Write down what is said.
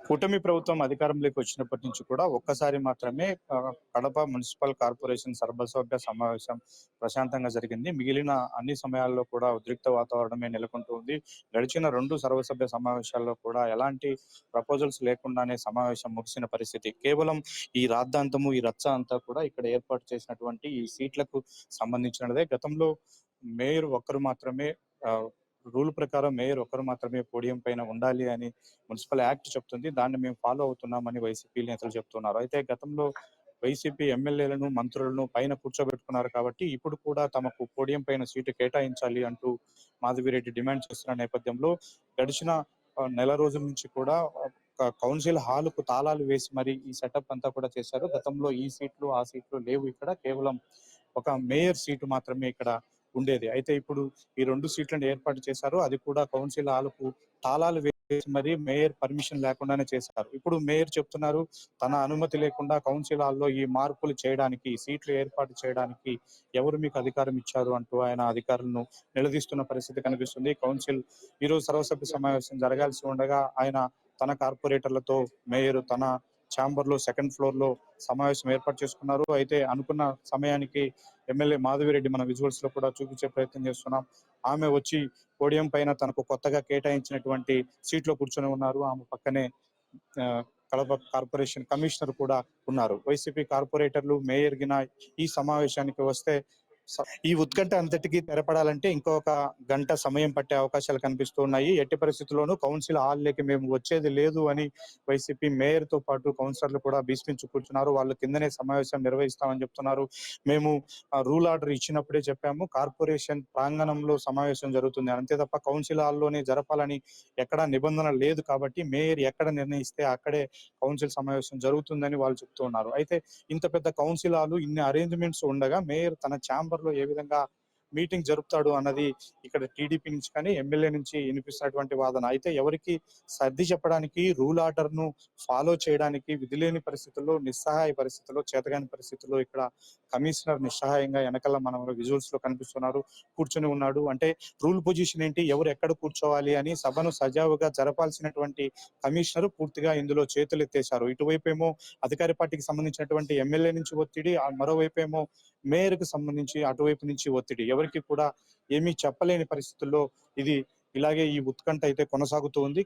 కూటమి ప్రభుత్వం అధికారంలోకి వచ్చినప్పటి నుంచి కూడా ఒక్కసారి మాత్రమే కడప మున్సిపల్ కార్పొరేషన్ సర్వసభ్య సమావేశం ప్రశాంతంగా జరిగింది. మిగిలిన అన్ని సమయాల్లో కూడా ఉద్రిక్త వాతావరణమే నెలకొంటూ ఉంది. గడిచిన 2 సర్వసభ్య సమావేశాల్లో కూడా ఎలాంటి ప్రపోజల్స్ లేకుండానే సమావేశం ముగిసిన పరిస్థితి. కేవలం ఈ రాద్ధాంతము, ఈ రచ్చ అంతా కూడా ఇక్కడ ఏర్పాటు చేసినటువంటి ఈ సీట్లకు సంబంధించినదే. గతంలో మేయర్ ఒక్కరు మాత్రమే రూల్ ప్రకారం మేయర్ ఒక్కరు మాత్రమే పోడియం పైన ఉండాలి అని మున్సిపల్ యాక్ట్ చెప్తుంది. దాన్ని మేము ఫాలో అవుతున్నామని వైసీపీ నేతలు చెప్తున్నారు. అయితే గతంలో వైసీపీ ఎమ్మెల్యేలను, మంత్రులను పైన కూర్చోబెట్టుకున్నారు కాబట్టి ఇప్పుడు కూడా తమకు పోడియం పైన సీటు కేటాయించాలి అంటూ మాధవిరెడ్డి డిమాండ్ చేస్తున్న నేపథ్యంలో గడిచిన నెల రోజుల నుంచి కూడా కౌన్సిల్ హాలుకు తాళాలు వేసి మరి ఈ సెటప్ అంతా కూడా చేశారు. గతంలో ఈ సీట్లు, ఆ సీట్లు లేవు. ఇక్కడ కేవలం ఒక మేయర్ సీటు మాత్రమే ఇక్కడ ఉండేది. అయితే ఇప్పుడు ఈ 2 సీట్లను ఏర్పాటు చేశారు. అది కూడా కౌన్సిల్ హాలుకు తాళాలు వేసి మరి మేయర్ పర్మిషన్ లేకుండానే చేశారు. ఇప్పుడు మేయర్ చెప్తున్నారు, తన అనుమతి లేకుండా కౌన్సిల్ హాల్లో ఈ మార్పులు చేయడానికి, సీట్లు ఏర్పాటు చేయడానికి ఎవరు మీకు అధికారం ఇచ్చారు అంటూ ఆయన అధికారులను నిలదీస్తున్న పరిస్థితి కనిపిస్తుంది. కౌన్సిల్ ఈరోజు సర్వసభ్య సమావేశం జరగాల్సి ఉండగా ఆయన తన కార్పొరేటర్లతో మేయర్ తన ఛాంబర్ లో 2nd ఫ్లోర్ లో సమావేశం ఏర్పాటు చేసుకున్నారు. అయితే అనుకున్న సమయానికి ఎమ్మెల్యే మాధవిరెడ్డి మన విజువల్స్ లో కూడా చూపించే ప్రయత్నం చేస్తున్నాం. ఆమె వచ్చి పోడియం పైన తనకు కొత్తగా కేటాయించినటువంటి సీట్లో కూర్చొని ఉన్నారు. ఆమె పక్కనే కడప కార్పొరేషన్ కమిషనర్ కూడా ఉన్నారు. వైసీపీ కార్పొరేటర్లు, మేయర్ గిన ఈ సమావేశానికి వస్తే ఈ ఉత్కంఠ అంతటికీ తెరపడాలంటే ఇంకొక గంట సమయం పట్టే అవకాశాలు కనిపిస్తున్నాయి. ఎట్టి పరిస్థితుల్లోనూ కౌన్సిల్ హాల్లోకి మేము వచ్చేది లేదు అని వైసీపీ మేయర్ తో పాటు కౌన్సిలర్లు కూడా భీష్మించి కూర్చున్నారు. వాళ్ళు కిందనే సమావేశం నిర్వహిస్తామని చెప్తున్నారు. మేము రూల్ ఆర్డర్ ఇచ్చినప్పుడే చెప్పాము, కార్పొరేషన్ ప్రాంగణంలో సమావేశం జరుగుతుంది, అంతే తప్ప కౌన్సిల్ హాల్లోనే జరపాలని ఎక్కడా నిబంధన లేదు. కాబట్టి మేయర్ ఎక్కడ నిర్ణయిస్తే అక్కడే కౌన్సిల్ సమావేశం జరుగుతుందని వాళ్ళు చెప్తున్నారు. అయితే ఇంత పెద్ద కౌన్సిల్ హాల్, ఇన్ని అరేంజ్మెంట్స్ ఉండగా మేయర్ తన ఛాంబర్ లో ఏ విధంగా మీటింగ్ జరుపుతాడు అన్నది ఇక్కడ టీడీపీ నుంచి కానీ ఎమ్మెల్యే నుంచి వినిపిస్తున్నటువంటి వాదన. అయితే ఎవరికి సర్ది చెప్పడానికి, రూల్ ఆర్డర్ ను ఫాలో చేయడానికి విధిలేని పరిస్థితుల్లో, నిస్సహాయ పరిస్థితుల్లో, చేతగాని పరిస్థితుల్లో ఇక్కడ కమిషనర్ నిస్సహాయంగా వెనకాల మనం విజువల్స్ లో కనిపిస్తున్నారు, కూర్చొని ఉన్నాడు. అంటే రూల్ పొజిషన్ ఏంటి, ఎవరు ఎక్కడ కూర్చోవాలి అని సభను సజావుగా జరపాల్సినటువంటి కమిషనర్ పూర్తిగా ఇందులో చేతులు ఎత్తేశారు. ఇటువైపు ఏమో అధికార పార్టీకి సంబంధించినటువంటి ఎమ్మెల్యే నుంచి ఒత్తిడి, మరోవైపు ఏమో మేయర్ కు సంబంధించి అటువైపు నుంచి ఒత్తిడి. ఎవరికి కూడా ఏమీ చెప్పలేని పరిస్థితుల్లో ఇది ఇలాగే ఈ ఉత్కంఠ అయితే కొనసాగుతూ ఉంది.